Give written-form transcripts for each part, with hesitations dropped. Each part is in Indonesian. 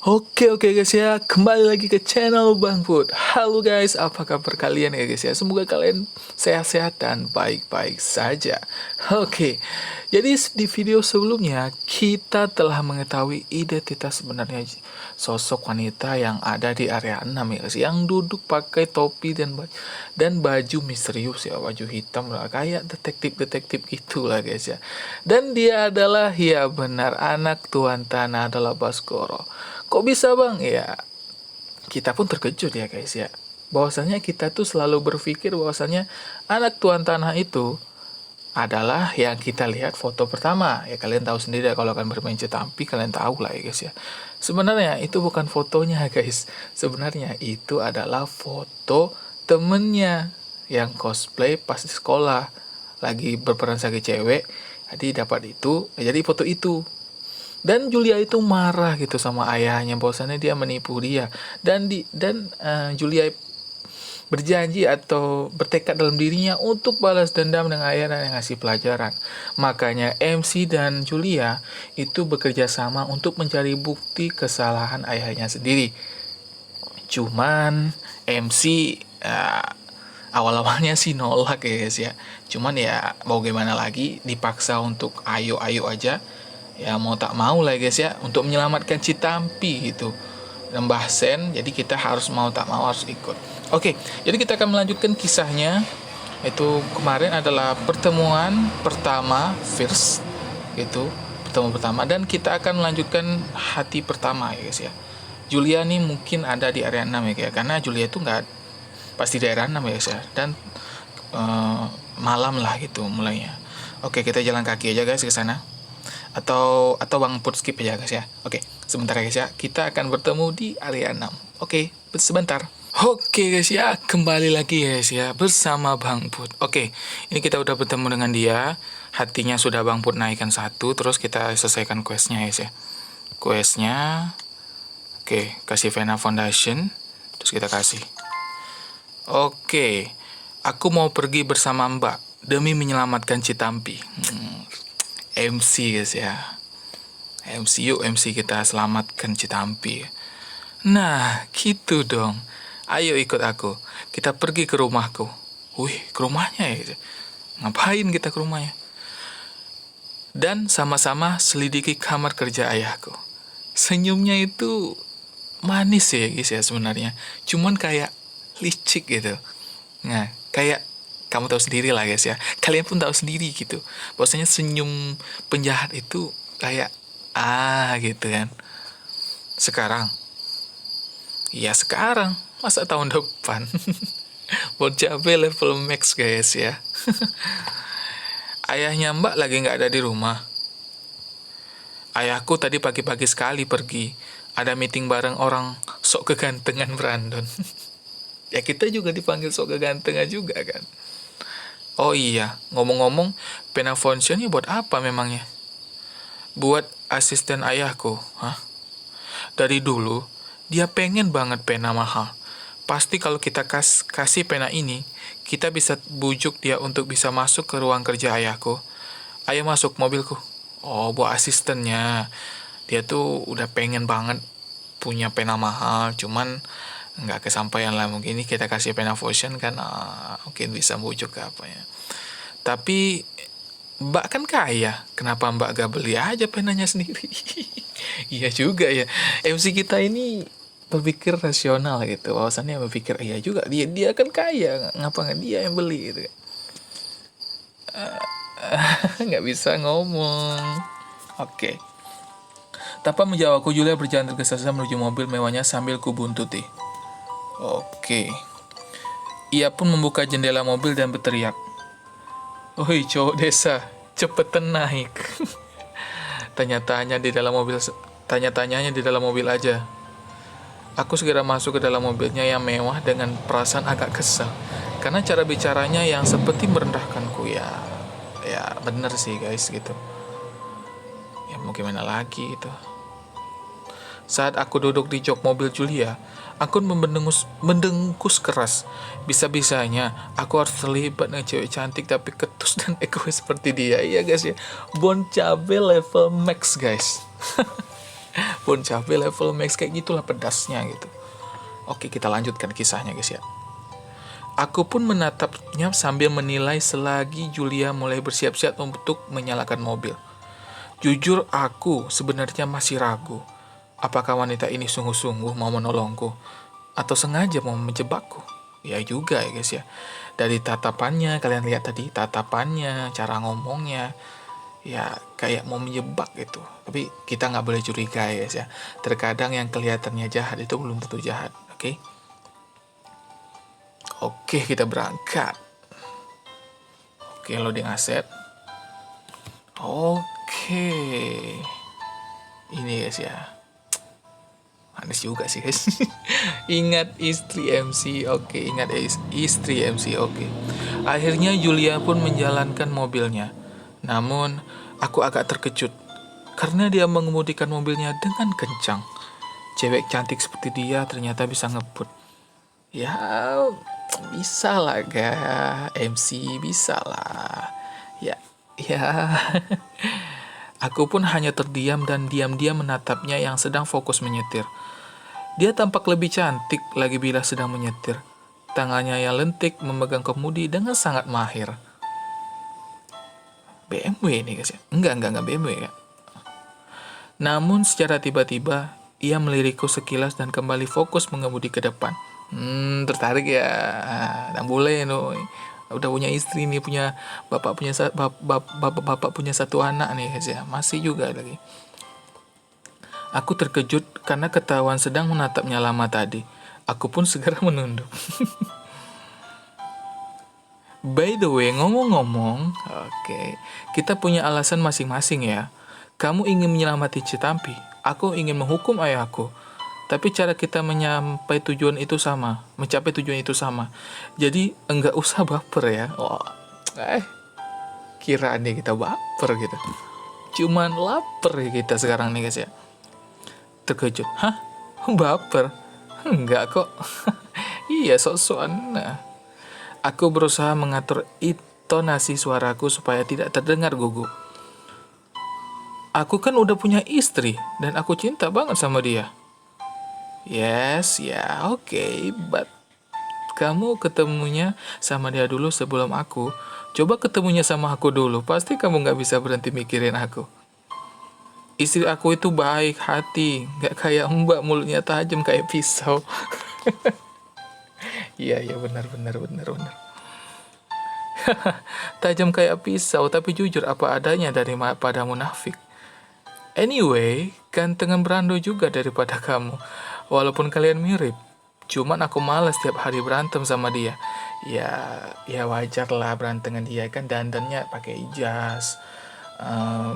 Oke guys ya, kembali lagi ke channel Bang Food. Halo guys, apa kabar kalian ya guys ya? Semoga kalian sehat-sehat dan baik-baik saja. Oke, jadi di video sebelumnya kita telah mengetahui identitas sebenarnya sosok wanita yang ada di area 6 ya guys, yang duduk pakai topi dan baju misterius ya, baju hitam lah, kayak detektif-detektif gitulah guys ya. Dan dia adalah, ya benar, anak Tuan Tanah adalah Baskoro. Kok bisa bang? Ya, kita pun terkejut ya guys ya. Bahwasanya kita tuh selalu berpikir bahwasanya anak Tuan Tanah itu adalah yang kita lihat foto pertama. Ya kalian tahu sendiri ya, kalau akan bermain cetampi kalian tahu lah ya guys ya. Sebenarnya itu bukan fotonya guys. Sebenarnya itu adalah foto temennya yang cosplay pas di sekolah. Lagi berperan sebagai cewek. Jadi dapat itu, jadi foto itu. Dan Julia itu marah gitu sama ayahnya bahwasannya dia menipu dia. Dan Julia berjanji atau bertekad dalam dirinya untuk balas dendam dengan ayahnya dan ngasih pelajaran. Makanya MC dan Julia itu bekerja sama untuk mencari bukti kesalahan ayahnya sendiri. Cuman MC awal-awalnya sih nolak ya guys ya. Cuman ya mau gimana lagi, dipaksa untuk ayo aja. Ya mau tak mau lah guys ya, untuk menyelamatkan Citampi gitu, Lembah Sen. Jadi kita harus mau tak mau harus ikut. Oke, jadi kita akan melanjutkan kisahnya. Itu kemarin adalah pertemuan pertama, first gitu, pertemuan pertama, dan kita akan melanjutkan hati pertama ya guys ya. Julia nih mungkin ada di area 6 ya guys, karena Julia itu nggak pasti di area 6 ya guys ya. Dan malam lah gitu mulainya. Oke, kita jalan kaki aja guys ke sana. Atau Bang Put skip aja guys ya. Oke, sebentar ya guys ya. Kita akan bertemu di area 6. Oke, sebentar. Oke guys ya, kembali lagi guys ya bersama Bang Put. Oke, ini kita udah bertemu dengan dia. Hatinya sudah Bang Put naikkan satu. Terus kita selesaikan questnya guys ya. Questnya, oke, kasih Vena Foundation. Terus kita kasih. Oke, aku mau pergi bersama Mbak demi menyelamatkan Citampi. MC guys ya. MC kita selamatkan Citampi. Nah gitu dong. Ayo ikut aku. Kita pergi ke rumahku. Wih, ke rumahnya ya. Ngapain kita ke rumahnya? Dan sama-sama selidiki kamar kerja ayahku. Senyumnya itu manis ya guys ya sebenarnya. Cuman kayak licik gitu. Nah, kayak kamu tahu sendiri lah guys ya. Kalian pun tahu sendiri gitu. Bahwasanya senyum penjahat itu kayak gitu kan. Sekarang. Ya sekarang. Masa tahun depan. Cabe level max guys ya. Ayahnya Mbak lagi nggak ada di rumah. Ayahku tadi pagi-pagi sekali pergi. Ada meeting bareng orang sok kegantengan Brandon. Ya kita juga dipanggil sok kegantengan juga kan. Oh iya, ngomong-ngomong, pena Fonction buat apa memangnya? Buat asisten ayahku, hah? Dari dulu, dia pengen banget pena mahal. Pasti kalau kita kasih pena ini, kita bisa bujuk dia untuk bisa masuk ke ruang kerja ayahku. Ayo masuk mobilku. Oh, buat asistennya. Dia tuh udah pengen banget punya pena mahal, cuman nggak kesampaian lah. Mungkin ini kita kasih pena Fusion kan, mungkin bisa bujuk ke apa ya. Tapi Mbak kan kaya, kenapa Mbak gak beli aja penanya sendiri? Iya juga ya, MC kita ini berpikir rasional gitu. Bahwasannya berpikir iya juga, dia kan kaya, ngapa nggak dia yang beli gitu. Nggak bisa ngomong. Oke. Tanpa menjawabku, Julia berjalan tergesa-gesa menuju mobil mewahnya sambil kubuntuti. Oke. Ia pun membuka jendela mobil dan berteriak. Woi cowok desa, cepetan naik. Tanya-tanyanya di dalam mobil aja. Aku segera masuk ke dalam mobilnya yang mewah dengan perasaan agak kesal. Karena cara bicaranya yang seperti merendahkanku ya. Ya bener sih guys gitu. Ya mau gimana lagi gitu. Saat aku duduk di jok mobil Julia, aku mendengkus keras. Bisa-bisanya aku harus terlibat dengan cewek cantik tapi ketus dan egois seperti dia. Iya guys ya, Bon Cabe level max guys. Pun cabai level max kayak gitulah pedasnya gitu. Oke, kita lanjutkan kisahnya guys ya. Aku pun menatapnya sambil menilai selagi Julia mulai bersiap-siap untuk menyalakan mobil. Jujur aku sebenarnya masih ragu. Apakah wanita ini sungguh-sungguh mau menolongku? Atau sengaja mau menjebakku? Ya juga ya guys ya. Dari tatapannya, kalian lihat tadi tatapannya, cara ngomongnya, ya kayak mau menjebak gitu. Tapi kita nggak boleh curiga ya guys ya. Terkadang yang kelihatannya jahat itu belum tentu jahat. Oke? Oke, kita berangkat. Oke, loading aset. Oke. Ini guys ya. Manis juga sih guys. Ingat istri MC. Oke, ingat istri MC. Oke. Akhirnya Julia pun menjalankan mobilnya. Namun, aku agak terkejut karena dia mengemudikan mobilnya dengan kencang. Cewek cantik seperti dia ternyata bisa ngebut. Ya, bisa lah ga, MC bisa lah. Ya, ya. Aku pun hanya terdiam dan diam-diam menatapnya yang sedang fokus menyetir. Dia tampak lebih cantik lagi bila sedang menyetir. Tangannya yang lentik memegang kemudi dengan sangat mahir. BMW nih guys ya. Enggak BMW ya. Namun secara tiba-tiba, ia melirikku sekilas dan kembali fokus mengemudi ke depan. Tertarik ya. Nah, boleh no. Udah punya istri nih, punya bapak punya satu anak nih guys ya. Masih juga lagi. Aku terkejut karena ketahuan sedang menatapnya lama tadi. Aku pun segera menunduk. By the way, ngomong-ngomong, oke, kita punya alasan masing-masing ya. Kamu ingin menyelamati Citampi, aku ingin menghukum ayahku. Tapi cara kita mencapai tujuan itu sama. Jadi enggak usah baper ya. Kira nih kita baper gitu. Cuman lapar ya kita sekarang nih guys ya. Terkejut. Hah? Baper? Enggak kok. Iya, sok-sokan. Nah, aku berusaha mengatur intonasi suaraku supaya tidak terdengar gugup. Aku kan udah punya istri dan aku cinta banget sama dia. Yes, ya, oke, but kamu ketemunya sama dia dulu sebelum aku. Coba ketemunya sama aku dulu, pasti kamu nggak bisa berhenti mikirin aku. Istri aku itu baik hati, nggak kayak mbak mulutnya tajam kayak pisau. Iya, benar. Tajam kayak pisau, tapi jujur apa adanya daripada munafik. Anyway, gantengan berando juga daripada kamu. Walaupun kalian mirip, cuman aku malas tiap hari berantem sama dia. Ya wajar lah berantengan dia kan dandannya pakai jas,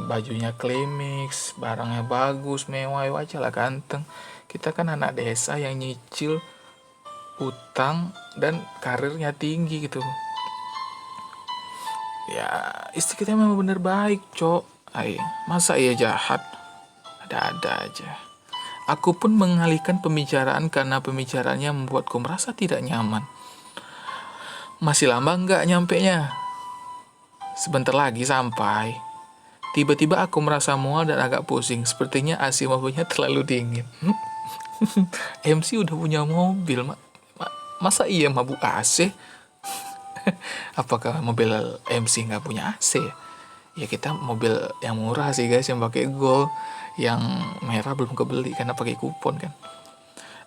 bajunya Klimix, barangnya bagus, mewah, ya wajar lah ganteng. Kita kan anak desa yang nyicil utang dan karirnya tinggi gitu. Ya, istri kita memang bener baik, cok. Masa iya jahat? Ada-ada aja. Aku pun mengalihkan pembicaraan karena pembicaraannya membuatku merasa tidak nyaman. Masih lama nggak nyampenya? Sebentar lagi sampai. Tiba-tiba aku merasa mual dan agak pusing. Sepertinya AC mobilnya terlalu dingin. MC udah punya mobil. Masa iya mabuk AC? Apakah mobil MC nggak punya AC? Ya kita mobil yang murah sih guys, yang pakai gold. Yang merah belum kebeli karena pakai kupon kan.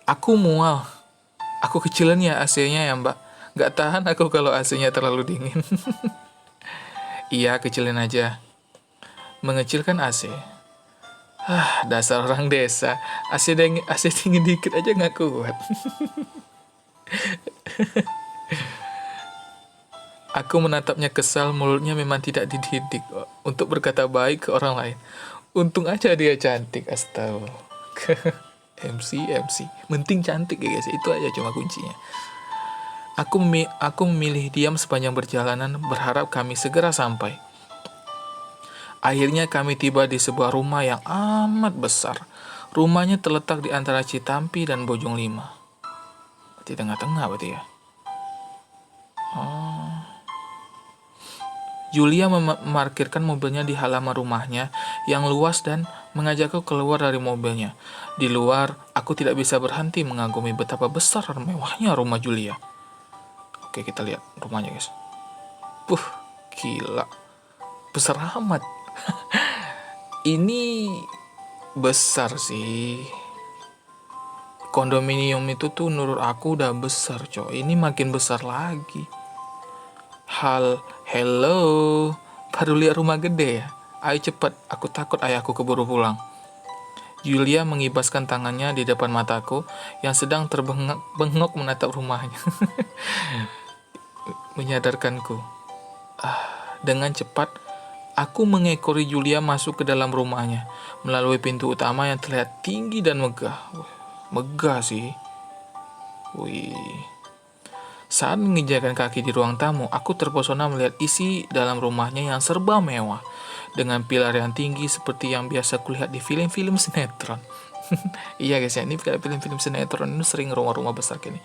Aku mual. Aku kecilan ya AC-nya ya mbak. Gak tahan aku kalau AC-nya terlalu dingin. Iya, kecilin aja. Mengecilkan AC. Dasar orang desa. AC dingin dikit aja gak kuat. Aku menatapnya kesal, mulutnya memang tidak dididik untuk berkata baik ke orang lain. Untung aja dia cantik, astaga. MC. Penting cantik ya guys, itu aja cuma kuncinya. Aku memilih diam sepanjang perjalanan, berharap kami segera sampai. Akhirnya kami tiba di sebuah rumah yang amat besar. Rumahnya terletak di antara Citampi dan Bojong Lima. Di tengah-tengah berarti ya. Julia memarkirkan mobilnya di halaman rumahnya yang luas dan mengajakku keluar dari mobilnya. Di luar, aku tidak bisa berhenti mengagumi betapa besar dan mewahnya rumah Julia. Oke, kita lihat rumahnya, guys. Gila. Besar amat. Ini besar sih. Kondominium itu tuh menurut aku udah besar, coy. Ini makin besar lagi. Hello. Baru lihat rumah gede ya? Ayo cepat, aku takut ayahku keburu pulang. Julia mengibaskan tangannya di depan mataku yang sedang terbengok menatap rumahnya. Menyadarkanku. Dengan cepat, aku mengekori Julia masuk ke dalam rumahnya melalui pintu utama yang terlihat tinggi dan megah. Megah sih. Wih. Saat menginjakkan kaki di ruang tamu, aku terpesona melihat isi dalam rumahnya yang serba mewah, dengan pilar yang tinggi seperti yang biasa kulihat di film-film sinetron. Iya guys ya, ini kayak film-film sinetron ini sering rumah-rumah besar gini.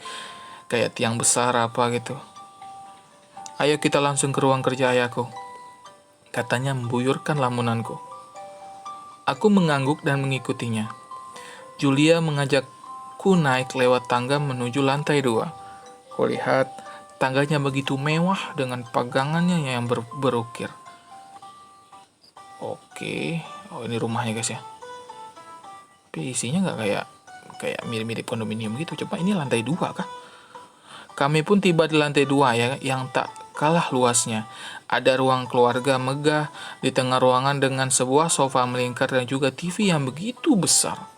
Kayak tiang besar apa gitu. Ayo kita langsung ke ruang kerja ayahku, katanya membuyurkan lamunanku. Aku mengangguk dan mengikutinya. Julia mengajakku naik lewat tangga menuju lantai 2. Kulihat tangganya begitu mewah dengan pagangannya yang berukir. Oke, ini rumahnya guys ya. Tapi isinya nggak kayak mirip-mirip kondominium gitu. Coba ini lantai 2 kah? Kami pun tiba di lantai 2 ya, yang tak kalah luasnya. Ada ruang keluarga megah di tengah ruangan dengan sebuah sofa melingkar dan juga TV yang begitu besar.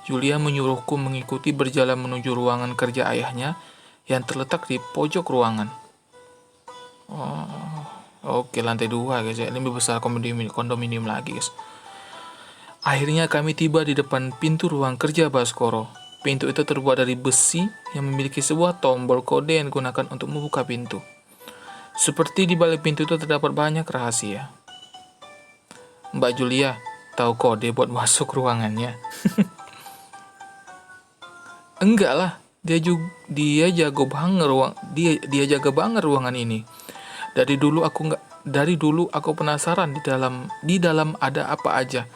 Julia menyuruhku mengikuti berjalan menuju ruangan kerja ayahnya yang terletak di pojok ruangan. Oke, lantai 2 guys ya. Ini lebih besar kondominium lagi guys. Akhirnya kami tiba di depan pintu ruang kerja Baskoro. Pintu itu terbuat dari besi yang memiliki sebuah tombol kode yang digunakan untuk membuka pintu. Seperti di balik pintu itu terdapat banyak rahasia. Mbak Julia tahu kode buat masuk ruangannya? Enggak lah. Dia jago banget dia jaga banget ruangan ini. Dari dulu aku penasaran di dalam ada apa aja.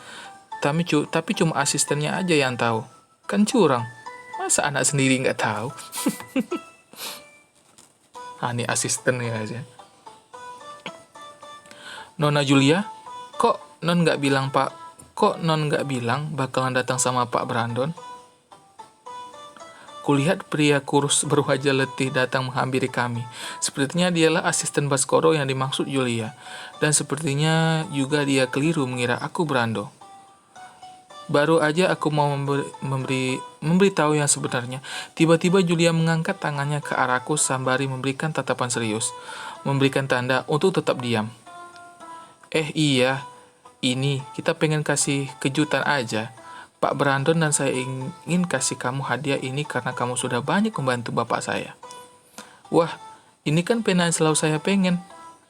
Tapi cuma asistennya aja yang tahu. Kan curang. Masa anak sendiri nggak tahu? Ini asisten ya aja. Nona Julia, kok non nggak bilang bakalan datang sama Pak Brandon? Kulihat pria kurus berwajah letih datang menghampiri kami. Sepertinya dialah asisten Baskoro yang dimaksud Julia. Dan sepertinya juga dia keliru mengira aku Brando. Baru aja aku mau memberitahu yang sebenarnya. Tiba-tiba Julia mengangkat tangannya ke arahku sembari memberikan tatapan serius. Memberikan tanda untuk tetap diam. Iya, ini kita pengen kasih kejutan aja. Pak Brandon dan saya ingin kasih kamu hadiah ini karena kamu sudah banyak membantu bapak saya. Wah, ini kan pena yang selalu saya pengen.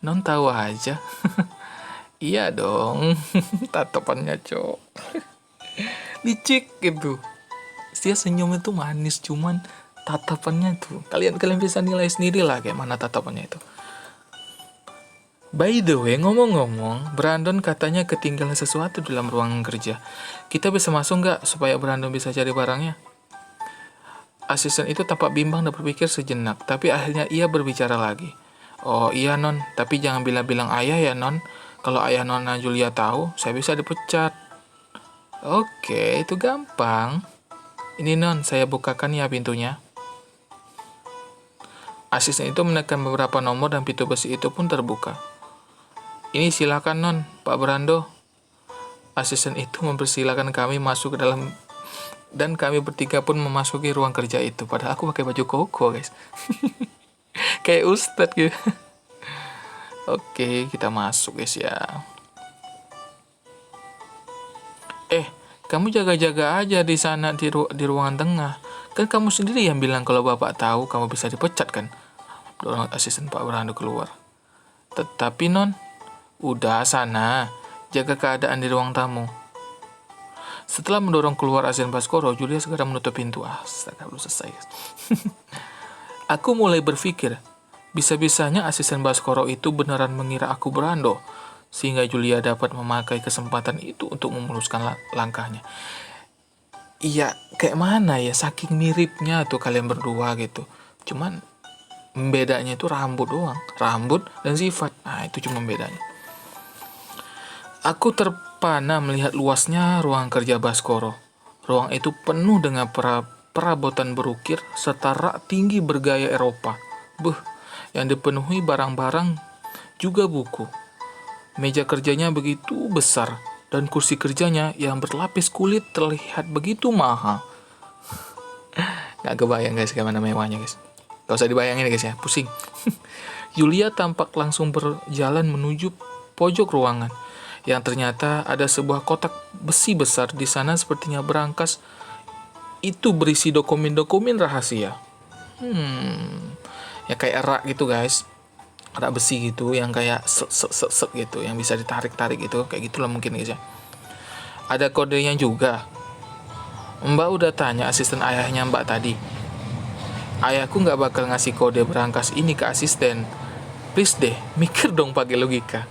Non tahu aja. Iya dong, tatapannya cok. Licik gitu. Dia senyum itu manis, cuman tatapannya tuh. Kalian bisa nilai sendiri lah kayak mana tatapannya itu. By the way, ngomong-ngomong, Brandon katanya ketinggalan sesuatu dalam ruangan kerja. Kita bisa masuk nggak supaya Brandon bisa cari barangnya? Asisten itu tampak bimbang dan berpikir sejenak, tapi akhirnya ia berbicara lagi. Oh iya non, tapi jangan bilang-bilang ayah ya non. Kalau ayah nona Julia tahu, saya bisa dipecat. Oke, itu gampang. Ini non, saya bukakan ya pintunya. Asisten itu menekan beberapa nomor dan pintu besi itu pun terbuka. Ini silakan non, Pak Brando. Asisten itu mempersilahkan kami masuk ke dalam dan kami bertiga pun memasuki ruang kerja itu. Padahal aku pakai baju koko guys. Kayak ustadz gitu. Oke, kita masuk guys ya. Kamu jaga-jaga aja di sana di ruangan tengah. Kan kamu sendiri yang bilang kalau bapak tahu kamu bisa dipecat kan. Dorong asisten Pak Brando keluar. Tetapi non, udah sana, jaga keadaan di ruang tamu. Setelah mendorong keluar asisten Baskoro, Julia segera menutup pintu. Astaga, belum selesai. Aku mulai berpikir, bisa-bisanya asisten Baskoro itu beneran mengira aku Brando. sehingga Julia dapat memakai kesempatan itu untuk memuluskan langkahnya. Iya, kayak mana ya, saking miripnya tuh kalian berdua gitu. Cuman bedanya itu rambut doang, rambut dan sifat. Nah, itu cuma bedanya. Aku terpana melihat luasnya ruang kerja Baskoro. Ruang itu penuh dengan perabotan berukir serta rak tinggi bergaya Eropa. Yang dipenuhi barang-barang juga buku. Meja kerjanya begitu besar dan kursi kerjanya yang berlapis kulit terlihat begitu mahal. Gak kebayang guys gimana mewahnya guys. Gak usah dibayangin guys ya, pusing. Julia tampak langsung berjalan menuju pojok ruangan, yang ternyata ada sebuah kotak besi besar di sana, sepertinya berangkas itu berisi dokumen-dokumen rahasia. Ya kayak rak gitu guys, rak besi gitu yang kayak set gitu, yang bisa ditarik-tarik gitu, kayak gitulah mungkin guys ya. Ada kodenya juga. Mbak udah tanya asisten ayahnya Mbak tadi. Ayahku nggak bakal ngasih kode berangkas ini ke asisten. Please deh, mikir dong pakai logika.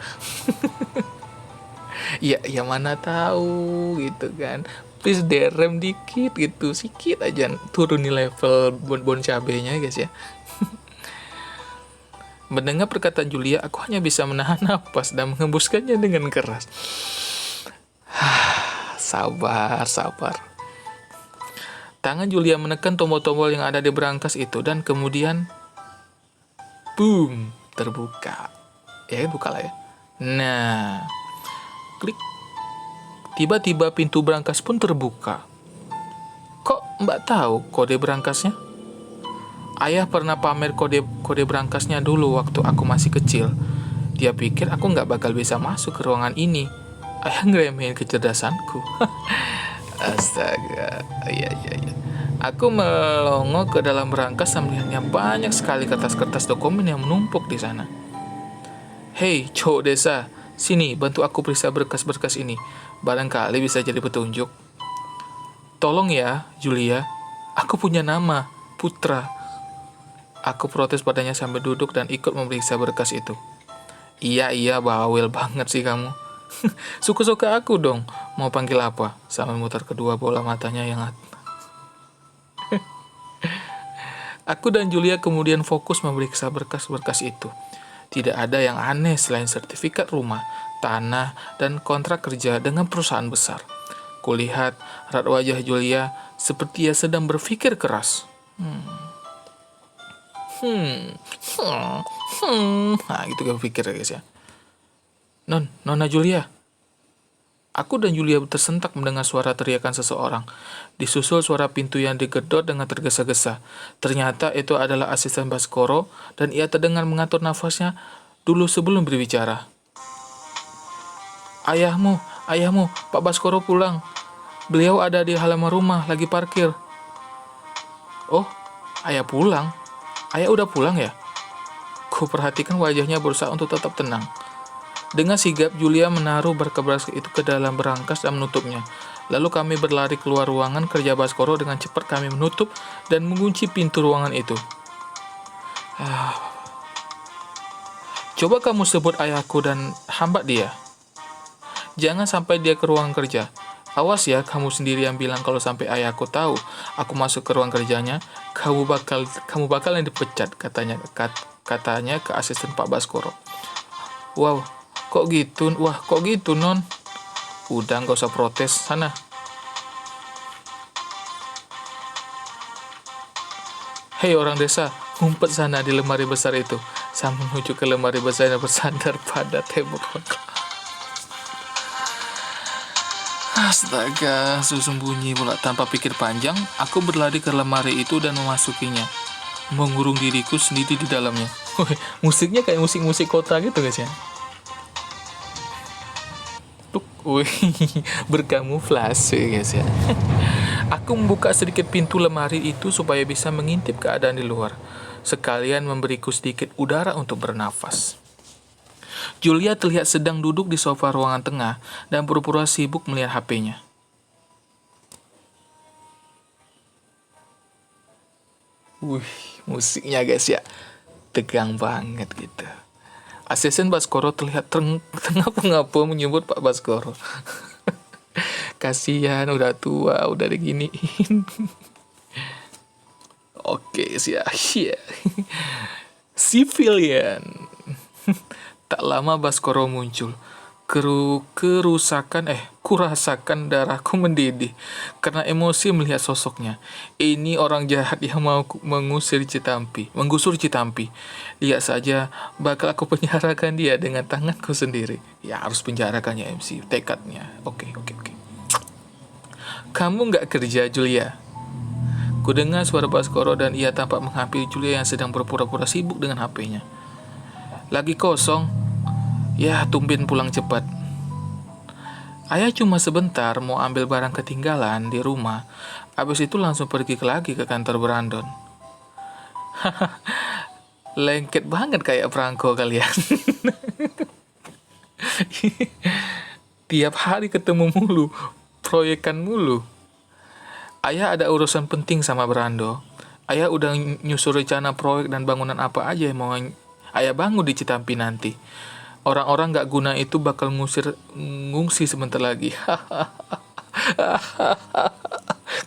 Ya mana tahu gitu kan. Please deh, rem dikit gitu, sikit aja turunin level bon cabenya guys ya. Mendengar perkataan Julia, aku hanya bisa menahan napas dan mengembuskannya dengan keras. Sabar. Tangan Julia menekan tombol-tombol yang ada di berangkas itu dan kemudian boom, terbuka. Ya, buka lah ya. Nah, klik. Tiba-tiba pintu berangkas pun terbuka. Kok Mbak tahu kode berangkasnya? Ayah pernah pamer kode berangkasnya dulu waktu aku masih kecil. Dia pikir aku nggak bakal bisa masuk ke ruangan ini. Ayah ngeremehin kecerdasanku. Astaga, iya. Aku melongo ke dalam berangkas sambil melihatnya banyak sekali kertas-kertas dokumen yang menumpuk di sana. Hei, cowok desa, sini bantu aku periksa berkas-berkas ini. Barangkali bisa jadi petunjuk. Tolong ya, Julia. Aku punya nama, Putra. Aku protes padanya sambil duduk dan ikut memeriksa berkas itu. Iya, bawel banget sih kamu. Suka-suka aku dong. Mau panggil apa? Sambil mutar kedua bola matanya yang Aku dan Julia kemudian fokus memeriksa berkas-berkas itu. Tidak ada yang aneh selain sertifikat rumah, tanah, dan kontrak kerja dengan perusahaan besar. Kulihat raut wajah Julia seperti ia sedang berpikir keras. Nah, gitu gue pikir ya guys ya. Nona Julia. Aku dan Julia tersentak mendengar suara teriakan seseorang. Disusul suara pintu yang digedor dengan tergesa-gesa. Ternyata itu adalah asisten Baskoro dan ia terdengar mengatur nafasnya dulu sebelum berbicara. Ayahmu, Pak Baskoro pulang. Beliau ada di halaman rumah, lagi parkir. Oh, ayah pulang? Ayah udah pulang ya? Ku perhatikan wajahnya berusaha untuk tetap tenang. Dengan sigap, Julia menaruh berkas itu ke dalam berangkas dan menutupnya. Lalu kami berlari keluar ruangan kerja Baskoro. Dengan cepat kami menutup dan mengunci pintu ruangan itu. Coba kamu sebut ayahku dan hambat dia. Jangan sampai dia ke ruang kerja. Awas ya, kamu sendiri yang bilang kalau sampai ayahku tahu aku masuk ke ruang kerjanya, kamu bakal yang dipecat, katanya ke asisten Pak Baskoro. Wow, kok gitu, Non? Udah, nggak usah protes, sana. Hei orang desa, ngumpet sana di lemari besar itu. Sambil menuju ke lemari besar yang bersandar pada tembok. Astaga, sembunyi pula. Tanpa pikir panjang, aku berlari ke lemari itu dan memasukinya, mengurung diriku sendiri di dalamnya. Musiknya kayak musik-musik kota gitu guys ya. Berkamuflase guys ya. Aku membuka sedikit pintu lemari itu supaya bisa mengintip keadaan di luar, sekalian memberiku sedikit udara untuk bernafas. Julia terlihat sedang duduk di sofa ruangan tengah dan pura-pura sibuk melihat HP-nya. Musiknya guys ya, tegang banget gitu. Asisten Baskoro terlihat tengah-tengah menyebut Pak Baskoro. Kasihan udah tua, udah diginiin. Oke, ya. Civilian. Tak lama Baskoro muncul. Kurasakan darahku mendidih karena emosi melihat sosoknya. Ini orang jahat yang mau menggusur Citampi. Lihat saja, bakal aku penjarakan dia dengan tanganku sendiri. Ya, harus penjarakannya MC, tekadnya. Oke. Kamu nggak kerja, Julia? Kudengar suara Baskoro dan ia tampak menghampiri Julia yang sedang berpura-pura sibuk dengan HP-nya. Lagi kosong? Ya, tumben pulang cepat. Ayah cuma sebentar mau ambil barang ketinggalan di rumah. Habis itu langsung pergi lagi ke kantor Brandon. Lengket banget kayak perangko kalian. Tiap hari ketemu mulu, proyekan mulu. Ayah ada urusan penting sama Brando. Ayah udah nyusun rencana proyek dan bangunan apa aja yang mau ayah bangun di Citampi nanti. Orang-orang gak guna itu bakal ngungsi sebentar lagi.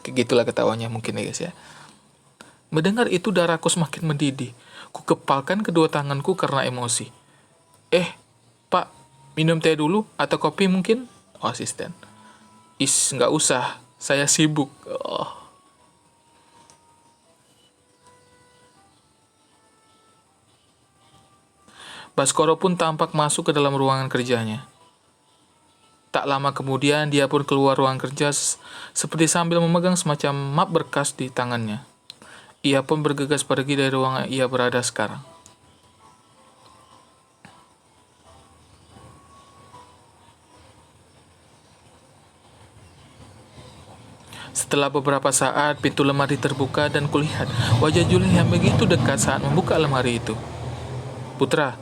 Kayak gitulah ketawanya mungkin ya guys ya. Mendengar itu darahku semakin mendidih. Ku kepalkan kedua tanganku karena emosi. Pak, minum teh dulu atau kopi mungkin? Oh, asisten. Gak usah, saya sibuk. Oh. Baskoro pun tampak masuk ke dalam ruangan kerjanya. Tak lama kemudian dia pun keluar ruang kerja seperti sambil memegang semacam map berkas di tangannya. Ia pun bergegas pergi dari ruangan ia berada sekarang. Setelah beberapa saat, pintu lemari terbuka dan kulihat wajah Julia yang begitu dekat saat membuka lemari itu. Putra,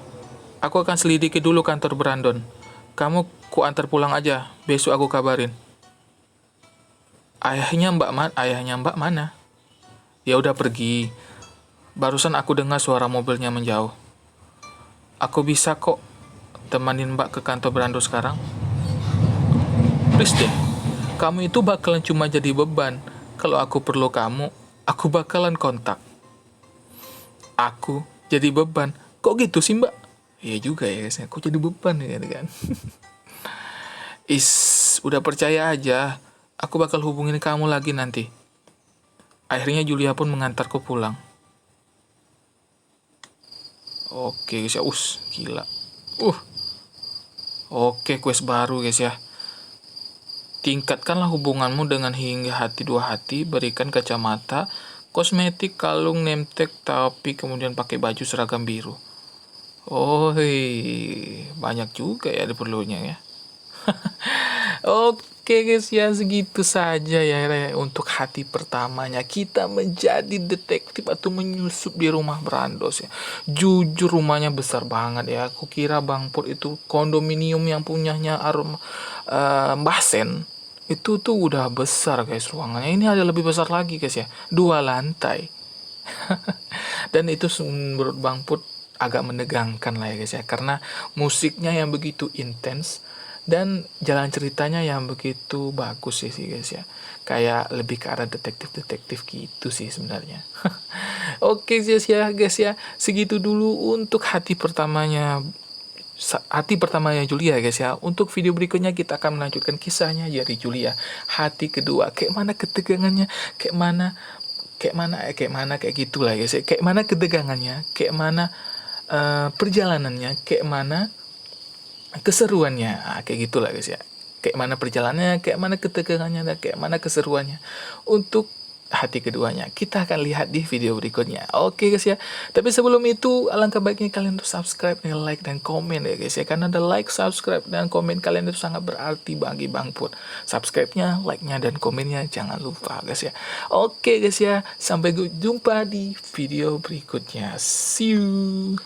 aku akan selidiki dulu kantor Brandon. Kamu ku antar pulang aja, besok aku kabarin. Ayahnya Mbak mana? Ya udah pergi. Barusan aku dengar suara mobilnya menjauh. Aku bisa kok temanin Mbak ke kantor Brandon sekarang. Please deh, kamu itu bakalan cuma jadi beban. Kalau aku perlu kamu, aku bakalan kontak. Aku jadi beban? Kok gitu sih Mbak? Iya juga ya guys, kok jadi beban ya kan? Udah percaya aja, aku bakal hubungin kamu lagi nanti. Akhirnya Julia pun mengantarku pulang. Oke guys ya, gila. Oke, quest baru guys ya. Tingkatkanlah hubunganmu dengan hingga hati dua hati, berikan kacamata, kosmetik, kalung, name tag, tapi kemudian pakai baju seragam biru. Banyak juga ya perlunya ya. Oke guys ya, segitu saja ya untuk hati pertamanya kita menjadi detektif atau menyusup di rumah Brandos ya. Jujur rumahnya besar banget ya. Aku kira Bang Pur itu kondominium yang punyanya Mbah Sen itu tuh udah besar guys ruangannya. Ini ada lebih besar lagi guys ya, 2 lantai. Dan itu menurut Bang Pur agak menegangkan lah ya guys ya, karena musiknya yang begitu intens dan jalan ceritanya yang begitu bagus sih guys ya, kayak lebih ke arah detektif gitu sih sebenarnya. Oke guys ya, segitu dulu untuk hati pertamanya Julia guys ya. Untuk video berikutnya kita akan melanjutkan kisahnya dari Julia hati kedua, kayak mana ketegangannya, kayak gitulah guys ya, kayak mana ketegangannya, kayak mana perjalanannya, kayak mana keseruannya, kayak gitulah guys ya, kayak mana perjalanannya, kayak mana ketegangannya, dan kayak mana keseruannya untuk hati keduanya. Kita akan lihat di video berikutnya. Oke guys ya, tapi sebelum itu alangkah baiknya kalian untuk subscribe, like, dan komen ya guys ya, karena ada like, subscribe, dan komen kalian itu sangat berarti bagi Bang Pur. Subscribe-nya, like-nya, dan komennya jangan lupa guys ya. Oke guys ya, sampai jumpa di video berikutnya. See you.